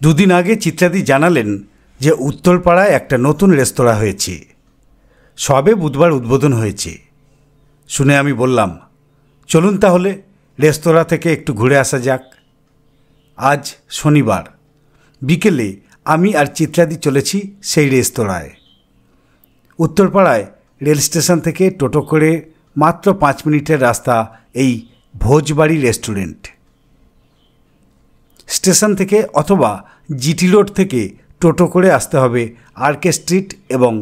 দুদিন আগে চিত্রাদি জানালেন যে উত্তরপাড়ায় একটা নতুন রেস্তোরাঁ হয়েছে, সবে বুধবার উদ্বোধন হয়েছে। শুনে আমি বললাম, চলুন তাহলে রেস্তোরাঁ থেকে একটু ঘুরে আসা যাক। আজ শনিবার বিকেলে আমি আর চিত্রাদি চলেছি সেই রেস্তোরাঁয়। উত্তরপাড়ায় রেল স্টেশন থেকে টোটো করে মাত্র 5 মিনিটের রাস্তা এই ভোজবাড়ি রেস্টুরেন্ট। স্টেশন থেকে অথবা জিটি রোড থেকে টোটো করে আসতে হবে আরকে স্ট্রিট এবং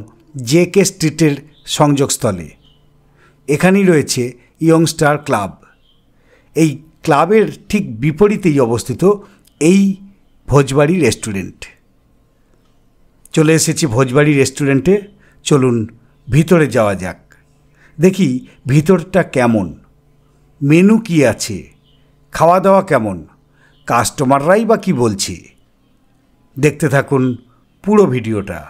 জেকে স্ট্রিটের সংযোগস্থলে। এখানেই রয়েছে ইয়ংস্টার ক্লাব। এই ক্লাবের ঠিক বিপরীতেই অবস্থিত এই ভোজবাড়ি রেস্টুরেন্ট। চলে এসেছি ভোজবাড়ি রেস্টুরেন্টে, চলুন ভিতরে যাওয়া যাক, দেখি ভিতরটা কেমন, মেনু কি আছে, খাওয়া দাওয়া কেমন, কাস্টমাররাই বা কী বলছে। দেখতে থাকুন পুরো ভিডিওটা।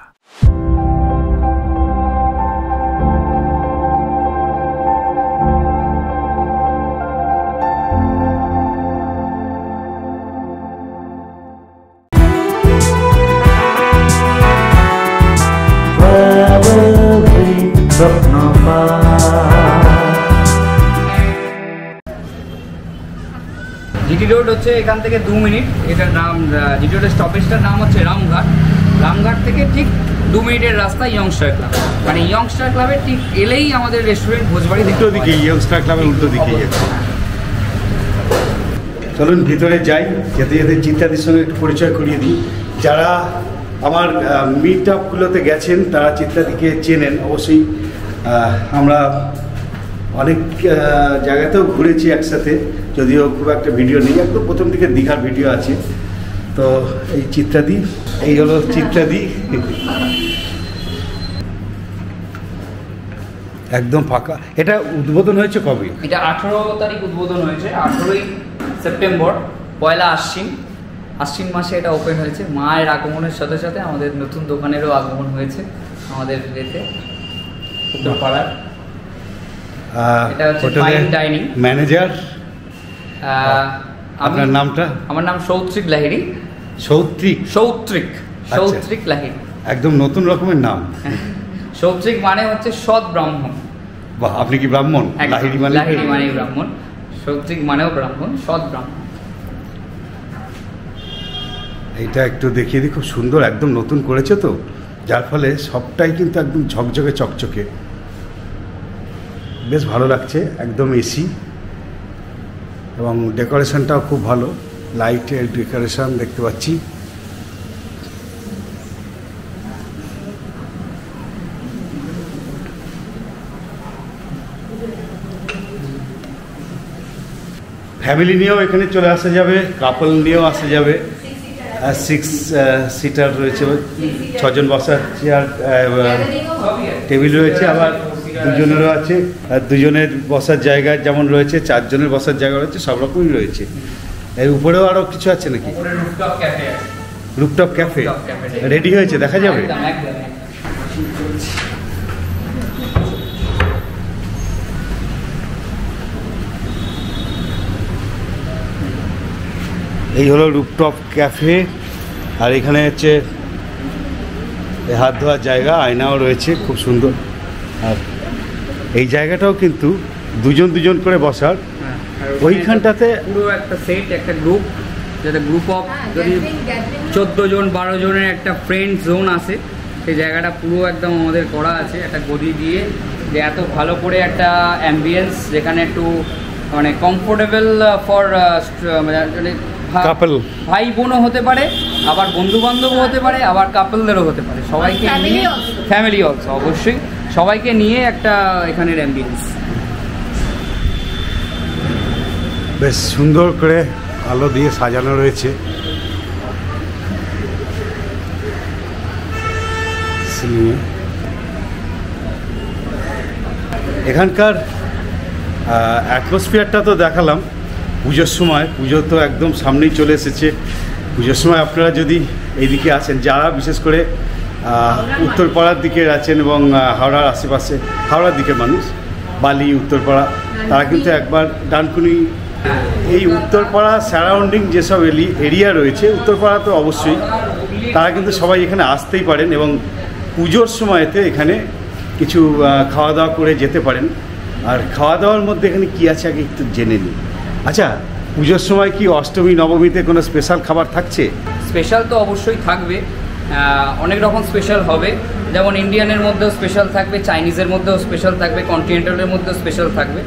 জিটি রোড হচ্ছে এখান থেকে 2 মিনিট। এটার নাম জিটি রোডের স্টপেজটার নাম হচ্ছে রামঘাট। রামঘাট থেকে ঠিক 2 মিনিটের রাস্তা ইয়ংস্টার ক্লাব। মানে ইয়ংস্টার ক্লাবের ঠিক এলেই আমাদের রেস্টুরেন্ট ভোজবাড়ি। উল্টো দিকে ইয়ংস্টার ক্লাবের উল্টো দিকেই আছে। চলুন ভিতরে যাই, যেতে যেতে চিত্রাদির সঙ্গে একটু পরিচয় করিয়ে দিই। যারা আমার মিট আপগুলোতে গেছেন তারা চিত্রাদিকে চেনেন অবশ্যই। আমরা অনেক জায়গাতেও ঘুরেছি একসাথে, যদিও খুব একটা ভিডিও নেই, একদম প্রথম দিকে দীঘার ভিডিও আছে। তো এই চিত্রাদি, এই হলো চিত্রাদি, একদম ফাঁকা। এটা উদ্বোধন হয়েছে কবে? এটা 18 তারিখ উদ্বোধন হয়েছে, 18ই সেপ্টেম্বর, পয়লা আশ্বিন মাসে এটা ওপেন হয়েছে। মায়ের আগমনের সাথে সাথে আমাদের নতুন দোকানেরও আগমন হয়েছে আমাদের এতে উত্তরপাড়ার। এটা হচ্ছে ফাইন ডাইনিং। ম্যানেজার আপনার নামটা? আমার নাম সৌত্রিক লাহিড়ী। সৌত্রিক লাহিড়ী, একদম নতুন রকমের নাম। সৌত্রিক মানে হচ্ছে সৎ ব্রাহ্মণ। বাহ, আপনি কি ব্রাহ্মণ? লাহিড়ী মানে ব্রাহ্মণ, সৌত্রিক মানেও ব্রাহ্মণ, সৎ ব্রাহ্মণ। এইটা একটু দেখিয়ে দিই, খুব সুন্দর, একদম নতুন করেছে তো, যার ফলে সবটাই কিন্তু একদম ঝকঝকে চকচকে, বেশ ভালো লাগছে। একদম এসি এবং ডেকোরেশনটাও খুব ভালো, লাইটের ডেকোরেশন দেখতে পাচ্ছি। ফ্যামিলি নিয়েও এখানে চলে আসা যাবে, কাপল নিয়েও আসা যাবে। 6 সিটার রয়েছে, 6 জন বসার চেয়ার, টেবিল রয়েছে, আবার 2 জনেরও আছে। আর 2 জনের বসার জায়গা যেমন রয়েছে, 4 জনের বসার জায়গা রয়েছে, সব রকমই রয়েছে। এর উপরেও আরও কিছু আছে নাকি? রুফটপ ক্যাফে রেডি হয়েছে, দেখা যাবে। এই হলো রুফটপ ক্যাফে। আর এখানে হচ্ছে হাত ধোয়ার জায়গা, আয়নাও রয়েছে, খুব সুন্দর। আর এই জায়গাটাও কিন্তু 2 জন করে বসার। ওইখানটাতে পুরো একটা সেট, একটা গ্রুপ, যেটা গ্রুপ অফ যদি 14 জন 12 জনের একটা ফ্রেন্ড জোন আছে, সেই জায়গাটা পুরো একদম আমাদের করা আছে একটা গদি দিয়ে, যে এত ভালো করে একটা অ্যাম্বিয়েন্স, যেখানে একটু মানে কমফোর্টেবল ফর কাপল, ভাই বোনও হতে পারে, আবার বন্ধু বান্ধবও হতে পারে, আবার কাপলদেরও হতে পারে, সবাইকে নিয়ে, ফ্যামিলি অলসো অবশ্যই, সবাইকে নিয়ে একটা এখানের অ্যাম্বিয়েন্স। বেশ সুন্দর করে আলো দিয়ে সাজানো রয়েছে। এখানকার অ্যাটমসফিয়ারটা তো দেখালাম। পুজোর সময়, পুজো তো একদম সামনেই চলে এসেছে। পুজোর সময় আপনারা যদি এইদিকে আসেন, যারা বিশেষ করে উত্তরপাড়ার দিকে আছেন এবং হাওড়ার আশেপাশে, হাওড়ার দিকে মানুষ, বালি, উত্তরপাড়া, তারা কিন্তু একবার ডানকুনি এই উত্তরপাড়া সারাউন্ডিং যেসব এরিয়া রয়েছে, উত্তরপাড়া তো অবশ্যই, তারা কিন্তু সবাই এখানে আসতেই পারেন এবং পুজোর সময়তে এখানে কিছু খাওয়া দাওয়া করে যেতে পারেন। আর খাওয়া দাওয়ার মধ্যে এখানে কী আছে আগে একটু জেনে নিই। আচ্ছা, পুজোর সময় কি অষ্টমী নবমীতে কোনো স্পেশাল খাবার থাকছে? স্পেশাল তো অবশ্যই থাকবে, অনেক রকম স্পেশাল হবে, যেমন ইন্ডিয়ানের মধ্যেও স্পেশাল থাকবে, চাইনিজের মধ্যেও স্পেশাল থাকবে, কন্টিনেন্টালের মধ্যেও স্পেশাল থাকবে।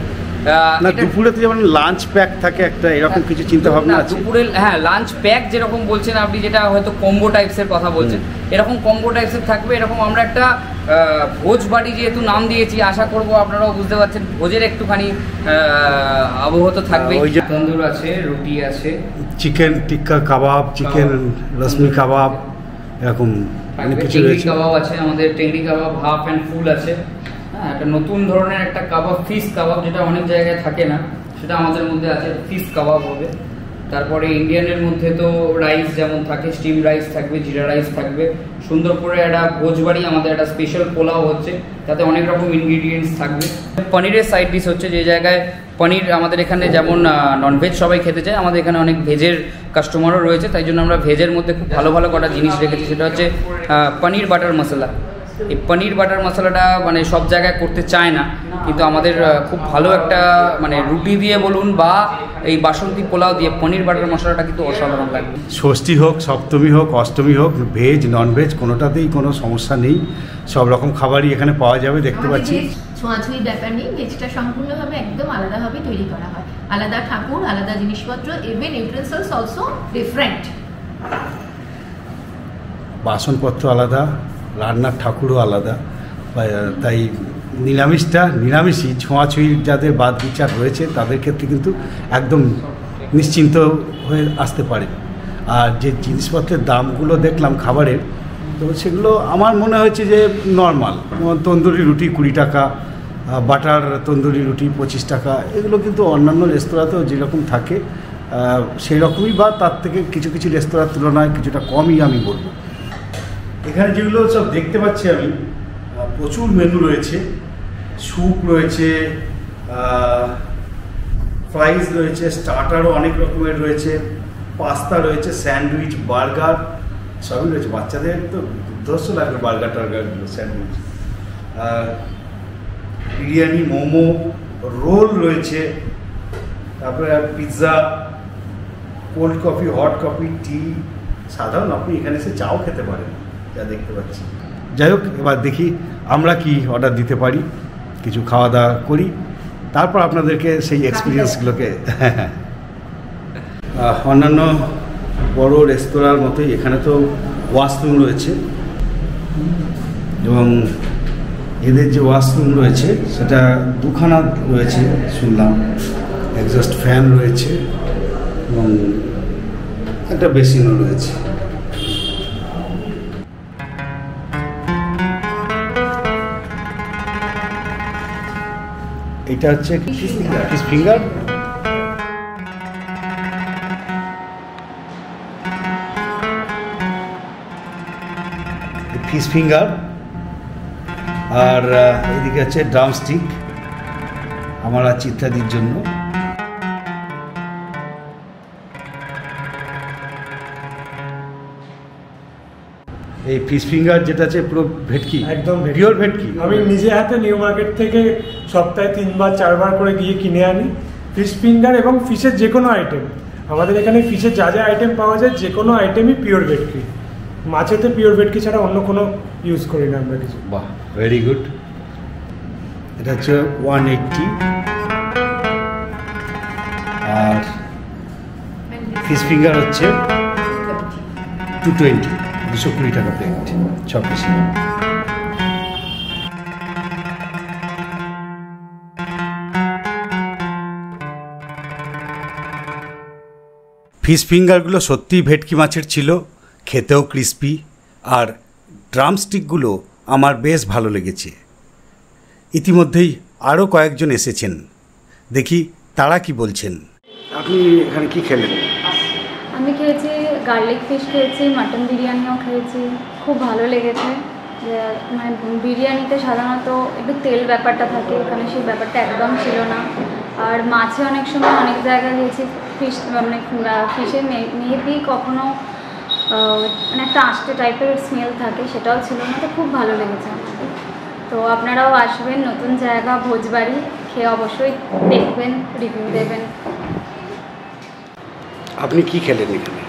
না, দুপুরে তো যেমন লাঞ্চ প্যাক থাকে একটা, এরকম কিছু চিন্তা ভাবনা আছে? দুপুরে হ্যাঁ, লাঞ্চ প্যাক যেরকম বলছেন আপনি, যেটা হয়তো কম্বো টাইপসের কথা বলছেন, এরকম কম্বো টাইপসের থাকবে। এরকম আমরা একটা ভোজ বাড়ি যেহেতু নাম দিয়েছি, আশা করব আপনারাও বুঝতে পারছেন ভোজের একটুখানি আবহত থাকবে। তন্দুর আছে, রুটি আছে, চিকেন টিক্কা কাবাব, চিকেন রসমি কাবাব, এরকম অনেক কিছু রয়েছে। কাবাব আছে আমাদের, টেন্ডি কাবাব হাফ অ্যান্ড ফুল আছে। হ্যাঁ, একটা নতুন ধরনের একটা কাবাব, ফিশ কাবাব, যেটা অনেক জায়গায় থাকে না, সেটা আমাদের মধ্যে আছে, ফিশ কাবাব হবে। তারপরে ইন্ডিয়ানের মধ্যে তো রাইস যেমন থাকে, স্টিম রাইস থাকবে, জিরা রাইস থাকবে। সুন্দর করে একটা ভোজবাড়ি আমাদের একটা স্পেশাল পোলাও হচ্ছে, তাতে অনেক রকম ইনগ্রিডিয়েন্টস থাকবে। পনিরের সাইড ডিশ হচ্ছে, যে জায়গায় পনির আমাদের এখানে যেমন ননভেজ সবাই খেতে চায়, আমাদের এখানে অনেক ভেজের কাস্টমারও রয়েছে, তাই জন্য আমরা ভেজের মধ্যে খুব ভালো ভালো কটা জিনিস রেখেছি। সেটা হচ্ছে পনির বাটার মশলা। এই পনির বাটার মশলাটা মানে সব জায়গায় করতে চায় না, কিন্তু আমাদের খুব ভালো একটা মানে রুটি দিয়ে বলুন বা এই বাসন্তী পোলাও দিয়ে পনির বাটার মশলাটা কিন্তু অসাধারণ লাগবে। ষষ্ঠী হোক, সপ্তমী হোক, অষ্টমী হোক, ভেজ ননভেজ কোনোটাতেই কোনো সমস্যা নেই, সব রকম খাবারই এখানে পাওয়া যাবে। দেখতে পাচ্ছি ছোঁয়াছুঁয়ির ব্যাপার নেই, ভেজটা সম্পূর্ণভাবে একদম আলাদাভাবে তৈরি করা হয়, আলাদা ঠাকুর, আলাদা জিনিসপত্র, ইভেন ইউটেন্সিলস অলসো ডিফারেন্ট। বাসনপত্র আলাদা, রান্নার ঠাকুরও আলাদা, তাই নিরামিষই ছোঁয়াছুঁয়ির যাদের বাদ বিচার রয়েছে তাদের ক্ষেত্রে কিন্তু একদম নিশ্চিন্ত হয়ে আসতে পারে। আর যে জিনিসপত্রের দামগুলো দেখলাম খাবারের, তো সেগুলো আমার মনে হয়েছে যে নর্মাল। তন্দুরি রুটি 20 টাকা, বাটার তন্দুরি রুটি 25 টাকা, এগুলো কিন্তু অন্যান্য রেস্তোরাঁতেও যেরকম থাকে সেই রকমই, বা তার থেকে কিছু কিছু রেস্তোরাঁর তুলনায় কিছুটা কমই আমি বলবো। এখানে যেগুলো সব দেখতে পাচ্ছি আমি, প্রচুর মেনু রয়েছে, স্যুপ রয়েছে, ফ্রাইজ রয়েছে, স্টার্টারও অনেক রকমের রয়েছে, পাস্তা রয়েছে, স্যান্ডউইচ, বার্গার সবই রয়েছে। বাচ্চাদের তো দুর্ধর্ষ লাগবে বার্গার টার্গারগুলো, স্যান্ডউইচ, বিরিয়ানি, মোমো, রোল রয়েছে, তারপরে pizza, cold coffee, hot coffee, tea. সাধারণ আপনি এখানে এসে চাও খেতে পারেন, যা দেখতে পাচ্ছি। যাই হোক, এবার দেখি আমরা কি অর্ডার দিতে পারি, কিছু খাওয়া দাওয়া করি, তারপর আপনাদেরকে সেই এক্সপিরিয়েন্সগুলোকে। অন্যান্য বড় রেস্তোরাঁর মতোই এখানে তো ওয়াশরুম রয়েছে, এবং এদের যে ওয়াশরুম রয়েছে সেটা 2খানা রয়েছে শুনলাম, এক্সস্ট ফ্যান রয়েছে এবং একটা বেসিনও রয়েছে। এটা হচ্ছে ফিশ ফিঙ্গার। ফিশ ফিঙ্গার, আর এদিকে আছে ড্রামস্টিক আমার আর চিত্রাদির জন্য। এই ফিশ ফিঙ্গার যেটা আছে পুরো ভেটকি, একদম পিওর ভেটকি। আমি নিজে হাতে নিউ মার্কেট থেকে সপ্তাহে 3-4 করে গিয়ে কিনে আনি ফিশ ফিঙ্গার এবং ফিশের যে কোনো আইটেম। আমাদের এখানে ফিশের যা যা আইটেম পাওয়া যায় যে কোনো আইটেমই পিওর ভেটকি। মাছেতে পিওর ভেটকি ছাড়া অন্য কোনো ইউজ করি না আমরা কিছু। বাহ, ভেরি গুড। এটা হচ্ছে 180, আর ফিশ ফিঙ্গার হচ্ছে 220, 220 টাকা প্লেট, 6 পিস। ফিশ ফিঙ্গারগুলো সত্যিই ভেটকি মাছের ছিল, খেতেও ক্রিস্পি, আর ড্রামস্টিকগুলো আমার বেশ ভালো লেগেছে। ইতিমধ্যেই আরও কয়েকজন এসেছেন, দেখি তারা কি বলছেন। আপনি এখানে কি খেলেন? আমি খেয়েছি গার্লিক ফিশ খেয়েছি, মাটন বিরিয়ানিও খেয়েছি, খুব ভালো লেগেছে। মানে বিরিয়ানিতে সাধারণত একটু তেল ব্যাপারটা থাকে, এখানে সেই ব্যাপারটা একদম ছিল না। আর মাছে অনেক সময় অনেক জায়গায় গিয়েছি ফিশ মানে ফিশে মেবি কখনো মানে একটা আষ্টে টাইপের স্মেল থাকে, সেটাও ছিল না। তো খুব ভালো লেগেছে আমাদের। তো আপনারাও আসবেন, নতুন জায়গা ভোজবাড়ি, খেয়ে অবশ্যই দেখবেন, রিভিউ দেবেন। আপনি কি খেলেন এখানে?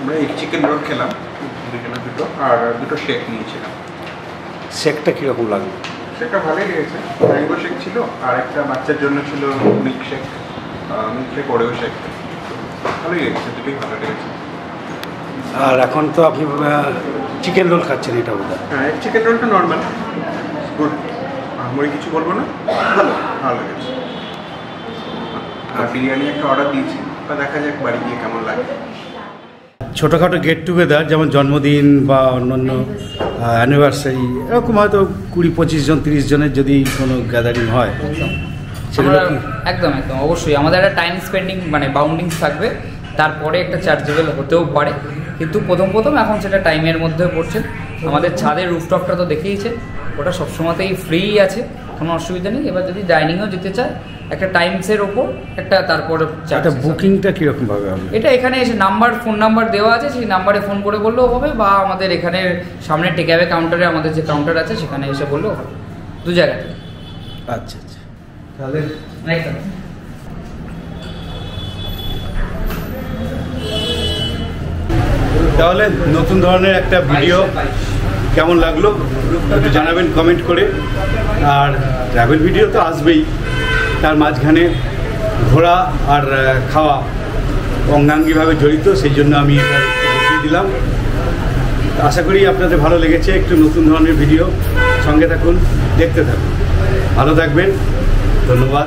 আমরা এই চিকেন রোল খেলাম দুটো, আর দুটো শেক নিয়েছিলাম। শেকটা কীরকম লাগলো? শেকটা ভালোই লেগেছে, ম্যাঙ্গো শেক ছিল, আর একটা বাচ্চার জন্য ছিল মিল্ক শেক ওরেও শেক, ভালোই লেগেছে, দুটোই ভালো লেগেছে। আর এখন তো আপনি চিকেন রোল খাচ্ছেন, এটা বোধ হয়? হ্যাঁ, চিকেন রোলটা নর্মাল, গুড, আমি কিছু বলবো না, ভালো ভালো লেগেছে। আর বিরিয়ানি একটা অর্ডার দিয়েছি, তা দেখা যাক বাড়ি গিয়ে কেমন লাগে। ছোটোখাটো গেট টুগেদার, যেমন জন্মদিন বা অন্যান্য অ্যানিভার্সারি, এরকম হয়তো 20-25 জন 30 জনের যদি কোনো গ্যাদারিং হয়, সেগুলো একদম একদম অবশ্যই আমাদের একটা টাইম স্পেন্ডিং মানে বাউন্ডিংস থাকবে, তারপরে একটা চার্জেবল হতেও পারে, কিন্তু প্রথম এখন সেটা টাইমের মধ্যে পড়ছে। আমাদের ছাদের রুফটপটা তো দেখেইছে, ওটা সবসময়তেই ফ্রি আছে, কোনো অসুবিধা নেই। এবার যদি ডাইনিংও যেতে চায় একটা টাইমসের ওপর একটা, তারপরে এটা বুকিংটা কীরকমভাবে হবে? এটা এখানে এসে ফোন নাম্বার দেওয়া আছে, সেই নাম্বারে ফোন করে বললেও হবে, বা আমাদের এখানে সামনে টেকঅ্যাওয়ে কাউন্টারে আমাদের যে কাউন্টার আছে সেখানে এসে বললেও হবে, দু জায়গাতে। আচ্ছা আচ্ছা, তাহলে তাহলে নতুন ধরনের একটা ভিডিও কেমন লাগলো একটু জানাবেন কমেন্ট করে। আর ট্রাভেল ভিডিও তো আসবেই, তার মাঝখানে ঘোরা আর খাওয়া অঙ্গাঙ্গিভাবে জড়িত, সেই জন্য আমি এটা দেখিয়ে দিলাম। আশা করি আপনাদের ভালো লেগেছে। একটু নতুন ধরনের ভিডিও, সঙ্গে থাকুন, দেখতে থাকুন, ভালো থাকবেন, ধন্যবাদ।